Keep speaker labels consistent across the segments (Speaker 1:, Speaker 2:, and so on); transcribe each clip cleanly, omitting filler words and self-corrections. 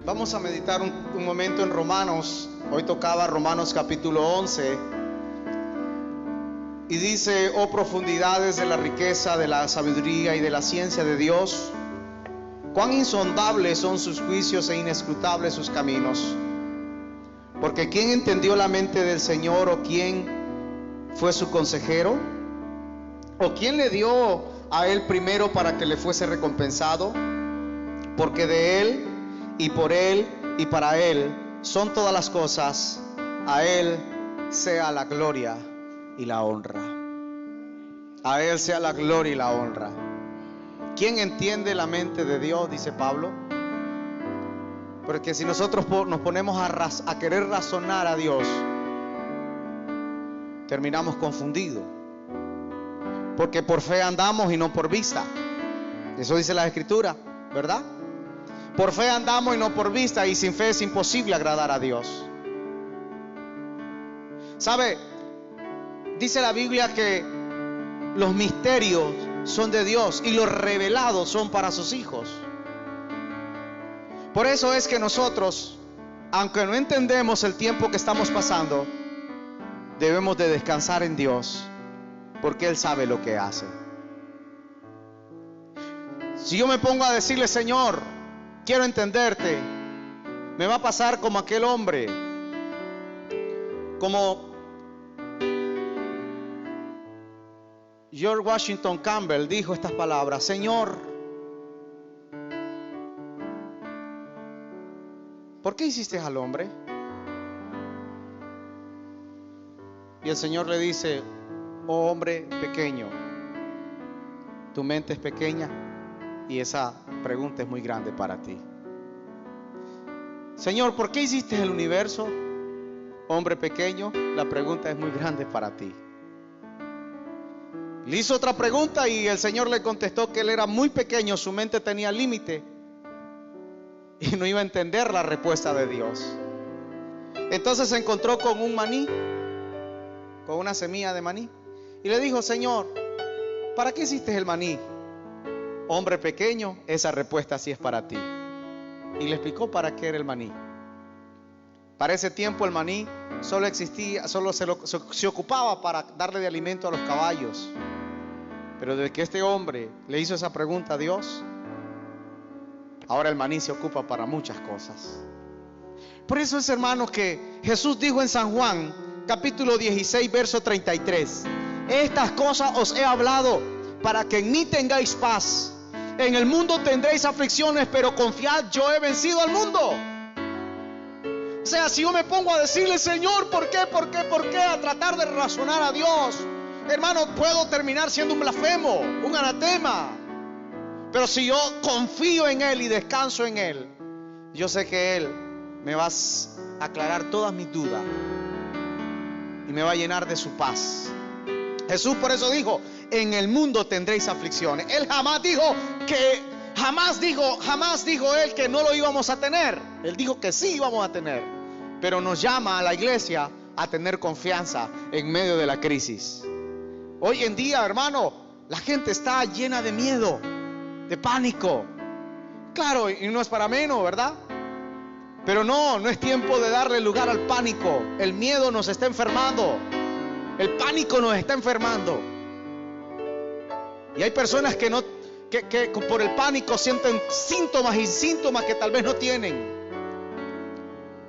Speaker 1: Vamos a meditar un momento en Romanos. Hoy tocaba Romanos capítulo 11. Y dice: oh profundidades de la riqueza, de la sabiduría y de la ciencia de Dios, cuán insondables son sus juicios e inescrutables sus caminos. Porque ¿quién entendió la mente del Señor? ¿O quién fue su consejero? ¿O quién le dio a él primero para que le fuese recompensado? Porque de él y por él y para él son todas las cosas. A él sea la gloria y la honra. A él sea la gloria y la honra. ¿Quién entiende la mente de Dios? Dice Pablo. Porque si nosotros nos ponemos a querer razonar a Dios, terminamos confundidos. Porque por fe andamos y no por vista. Eso dice la Escritura, ¿verdad? Por fe andamos y no por vista, y sin fe es imposible agradar a Dios. ¿Sabe? Dice la Biblia que los misterios son de Dios y los revelados son para sus hijos. Por eso es que nosotros, aunque no entendemos el tiempo que estamos pasando, debemos de descansar en Dios, porque Él sabe lo que hace. Si yo me pongo a decirle: Señor, quiero entenderte, me va a pasar como aquel hombre, como George Washington Campbell dijo estas palabras: Señor, ¿por qué hiciste al hombre? Y el Señor le dice: oh hombre pequeño, tu mente es pequeña y esa pregunta es muy grande para ti. Señor, ¿por qué hiciste el universo? Hombre pequeño, la pregunta es muy grande para ti. Le hizo otra pregunta y el Señor le contestó que él era muy pequeño, su mente tenía límite y no iba a entender la respuesta de Dios. Entonces se encontró con un maní, con una semilla de maní, y le dijo: Señor, ¿para qué hiciste el maní? Hombre pequeño, esa respuesta sí es para ti. Y le explicó para qué era el maní. Para ese tiempo el maní solo existía, solo se ocupaba para darle de alimento a los caballos. Pero desde que este hombre le hizo esa pregunta a Dios, ahora el maní se ocupa para muchas cosas. Por eso es, hermanos, que Jesús dijo en San Juan capítulo 16 verso 33: estas cosas os he hablado para que en mí tengáis paz. En el mundo tendréis aflicciones, pero confiad, yo he vencido al mundo. O sea, si yo me pongo a decirle: Señor, ¿por qué? A tratar de razonar a Dios, hermano, puedo terminar siendo un blasfemo, un anatema. Pero si yo confío en Él y descanso en Él, yo sé que Él me va a aclarar todas mis dudas y me va a llenar de su paz. Jesús por eso dijo: en el mundo tendréis aflicciones. Él jamás dijo Él que no lo íbamos a tener. Él dijo que sí íbamos a tener. Pero nos llama a la iglesia a tener confianza en medio de la crisis. Hoy en día, hermano, la gente está llena de miedo, de pánico. Claro, y no es para menos, ¿verdad? Pero no es tiempo de darle lugar al pánico. El miedo nos está enfermando. El pánico nos está enfermando. Y hay personas que por el pánico sienten síntomas y síntomas que tal vez no tienen.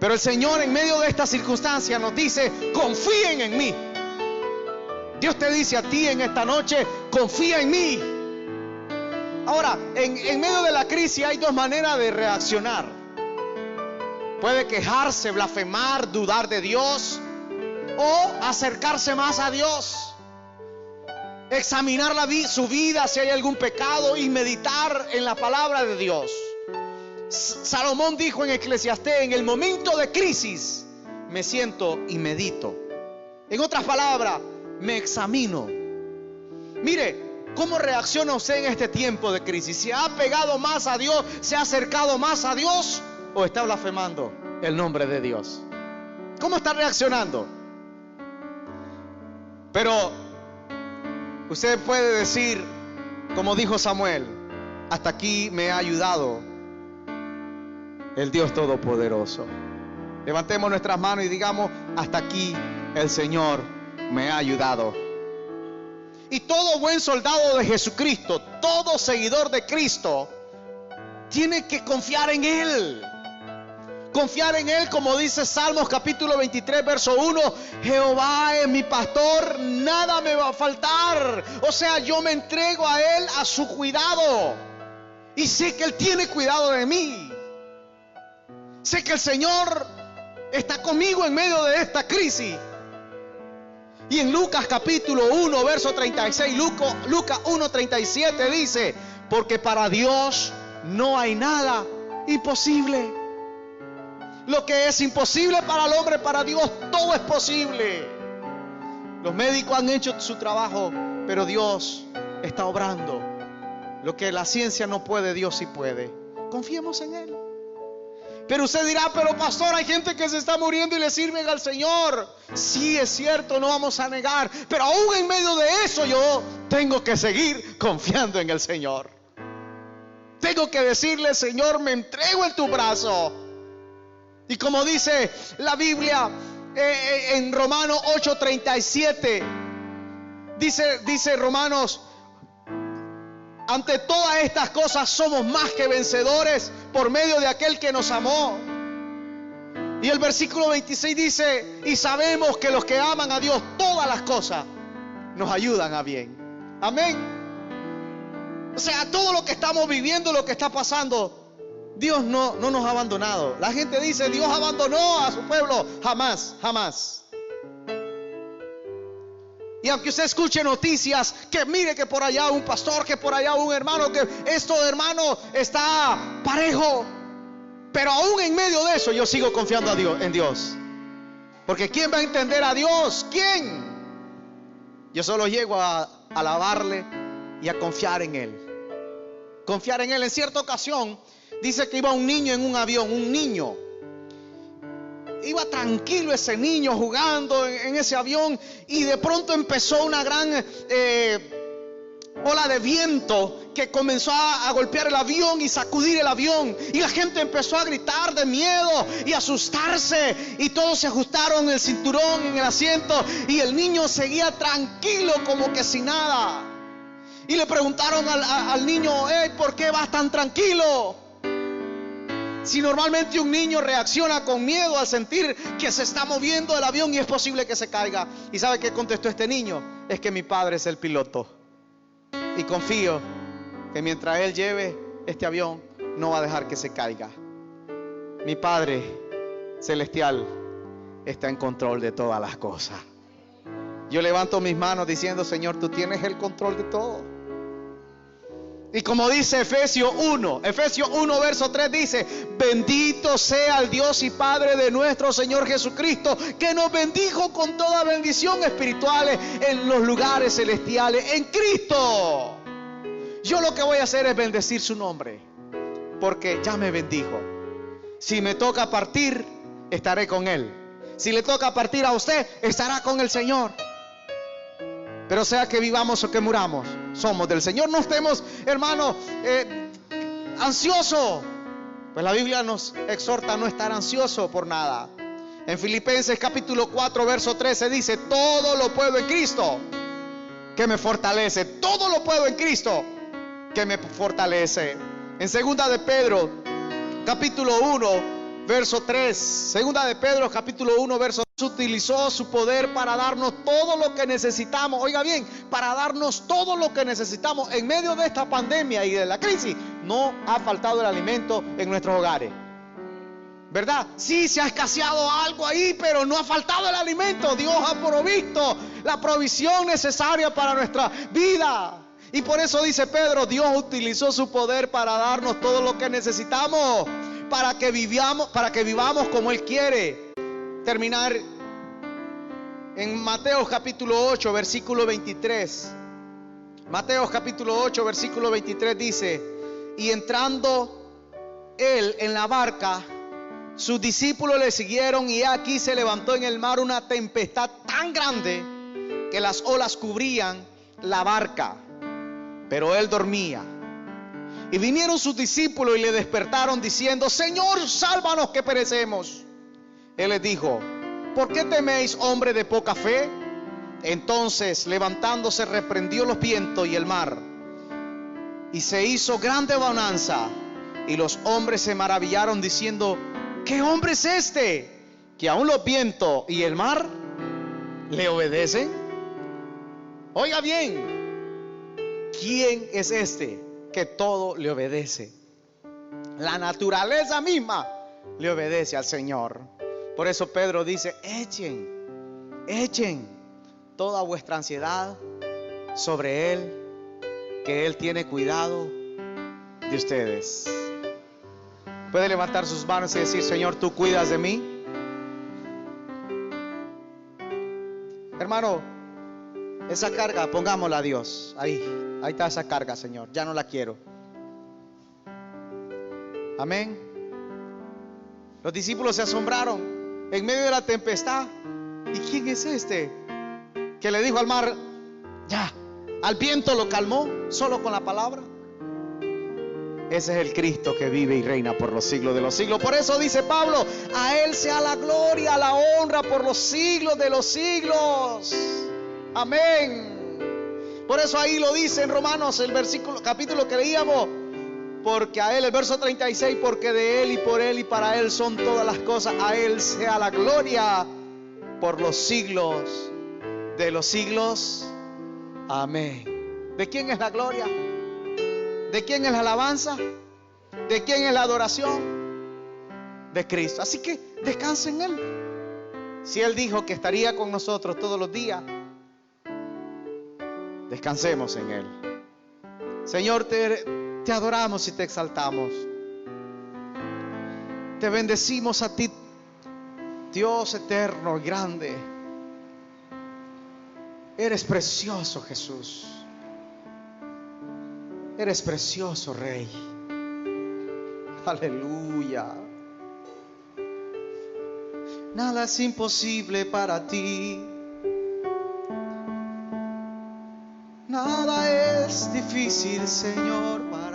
Speaker 1: Pero el Señor en medio de esta circunstancia nos dice: confíen en mí. Dios te dice a ti en esta noche: confía en mí. Ahora, en medio de la crisis hay dos maneras de reaccionar. Puede quejarse, blasfemar, dudar de Dios, o acercarse más a Dios, examinar su vida si hay algún pecado y meditar en la palabra de Dios. Salomón dijo en Eclesiastés: en el momento de crisis me siento y medito. En otras palabras, me examino. Mire, ¿cómo reacciona usted en este tiempo de crisis? ¿Se ha pegado más a Dios? ¿Se ha acercado más a Dios? ¿O está blasfemando el nombre de Dios? ¿Cómo está reaccionando? Pero usted puede decir, como dijo Samuel: hasta aquí me ha ayudado el Dios Todopoderoso. Levantemos nuestras manos y digamos: hasta aquí el Señor me ha ayudado. Y todo buen soldado de Jesucristo, todo seguidor de Cristo, tiene que confiar en Él. Confiar en Él, como dice Salmos capítulo 23 verso 1: Jehová es mi pastor, nada me va a faltar. O sea, yo me entrego a Él, a su cuidado, y sé que Él tiene cuidado de mí. Sé que el Señor está conmigo en medio de esta crisis. Y en Lucas capítulo 1 verso 36, Lucas 1:37 dice: porque para Dios no hay nada imposible. Lo que es imposible para el hombre, para Dios todo es posible. Los médicos han hecho su trabajo, pero Dios está obrando. Lo que la ciencia no puede, Dios sí puede. Confiemos en Él. Pero usted dirá: pero pastor, hay gente que se está muriendo y le sirven al Señor. Sí, es cierto, no vamos a negar, pero aún en medio de eso yo tengo que seguir confiando en el Señor. Tengo que decirle: Señor, me entrego en tu brazo. Y como dice la Biblia en Romanos 8:37, dice Romanos: ante todas estas cosas somos más que vencedores por medio de aquel que nos amó. Y el versículo 26 dice: y sabemos que los que aman a Dios, todas las cosas nos ayudan a bien. Amén. O sea, todo lo que estamos viviendo, lo que está pasando, Dios no nos ha abandonado. La gente dice: Dios abandonó a su pueblo. Jamás, jamás. Y aunque usted escuche noticias que mire que por allá un pastor, que por allá un hermano, que esto hermano está parejo, pero aún en medio de eso yo sigo confiando en Dios. Porque ¿quién va a entender a Dios? ¿Quién? Yo solo llego a alabarle y a confiar en Él. Confiar en Él. En cierta ocasión dice que iba un niño en un avión, un niño. Iba tranquilo ese niño jugando en ese avión, y de pronto empezó una gran ola de viento que comenzó a golpear el avión y sacudir el avión, y la gente empezó a gritar de miedo y asustarse, y todos se ajustaron el cinturón en el asiento, y el niño seguía tranquilo como que sin nada. Y le preguntaron al niño: ¿por qué vas tan tranquilo? Si normalmente un niño reacciona con miedo al sentir que se está moviendo el avión y es posible que se caiga. ¿Y sabe qué contestó este niño? Es que mi padre es el piloto, y confío que mientras él lleve este avión no va a dejar que se caiga. Mi Padre celestial está en control de todas las cosas. Yo levanto mis manos diciendo: Señor, tú tienes el control de todo. Y como dice Efesios 1 verso 3 dice: bendito sea el Dios y Padre de nuestro Señor Jesucristo, que nos bendijo con toda bendición espirituales en los lugares celestiales en Cristo. Yo lo que voy a hacer es bendecir su nombre, porque ya me bendijo. Si me toca partir, estaré con Él. Si le toca partir a usted, estará con el Señor. Pero sea que vivamos o que muramos, somos del Señor. No estemos, hermanos, ansiosos. Pues la Biblia nos exhorta a no estar ansioso por nada. En Filipenses capítulo 4 verso 13 dice: todo lo puedo en Cristo que me fortalece. Todo lo puedo en Cristo que me fortalece. En segunda de Pedro capítulo 1 verso 3, segunda de Pedro capítulo 1 verso 3, utilizó su poder para darnos todo lo que necesitamos. Oiga bien, para darnos todo lo que necesitamos en medio de esta pandemia y de la crisis. No ha faltado el alimento en nuestros hogares, ¿verdad? Sí, se ha escaseado algo ahí, pero no ha faltado el alimento. Dios ha provisto la provisión necesaria para nuestra vida. Y por eso dice Pedro: Dios utilizó su poder para darnos todo lo que necesitamos, para que vivamos como Él quiere. Terminar en Mateo capítulo 8 versículo 23. Mateo capítulo 8 versículo 23 dice: y entrando Él en la barca, sus discípulos le siguieron, y aquí se levantó en el mar una tempestad tan grande que las olas cubrían la barca, pero Él dormía. Y vinieron sus discípulos y le despertaron diciendo: Señor, sálvanos que perecemos. Él les dijo: ¿por qué teméis, hombre de poca fe? Entonces, levantándose, reprendió los vientos y el mar, y se hizo grande bonanza. Y los hombres se maravillaron diciendo: ¿qué hombre es este, que aún los vientos y el mar le obedecen? Oiga bien, ¿quién es este que todo le obedece? La naturaleza misma le obedece al Señor. Por eso Pedro dice: echen toda vuestra ansiedad sobre Él, que Él tiene cuidado de ustedes. Puede levantar sus manos y decir: Señor, tú cuidas de mí. Hermano, esa carga pongámosla a Dios. Ahí está esa carga, Señor, ya no la quiero. Amén. Los discípulos se asombraron en medio de la tempestad. ¿Y quién es este que le dijo al mar, ya, al viento lo calmó solo con la palabra? Ese es el Cristo que vive y reina por los siglos de los siglos. Por eso dice Pablo: a Él sea la gloria, la honra por los siglos de los siglos. Amén. Por eso ahí lo dice en Romanos, el capítulo que leíamos: porque a Él, el verso 36, porque de Él y por Él y para Él son todas las cosas. A Él sea la gloria por los siglos de los siglos. Amén. ¿De quién es la gloria? ¿De quién es la alabanza? ¿De quién es la adoración? De Cristo. Así que descansa en Él. Si Él dijo que estaría con nosotros todos los días, descansemos en Él. Señor, te adoramos y te exaltamos. Te bendecimos a ti, Dios eterno y grande. Eres precioso, Jesús. Eres precioso, Rey. Aleluya. Nada es imposible para ti. Nada es difícil, Señor, para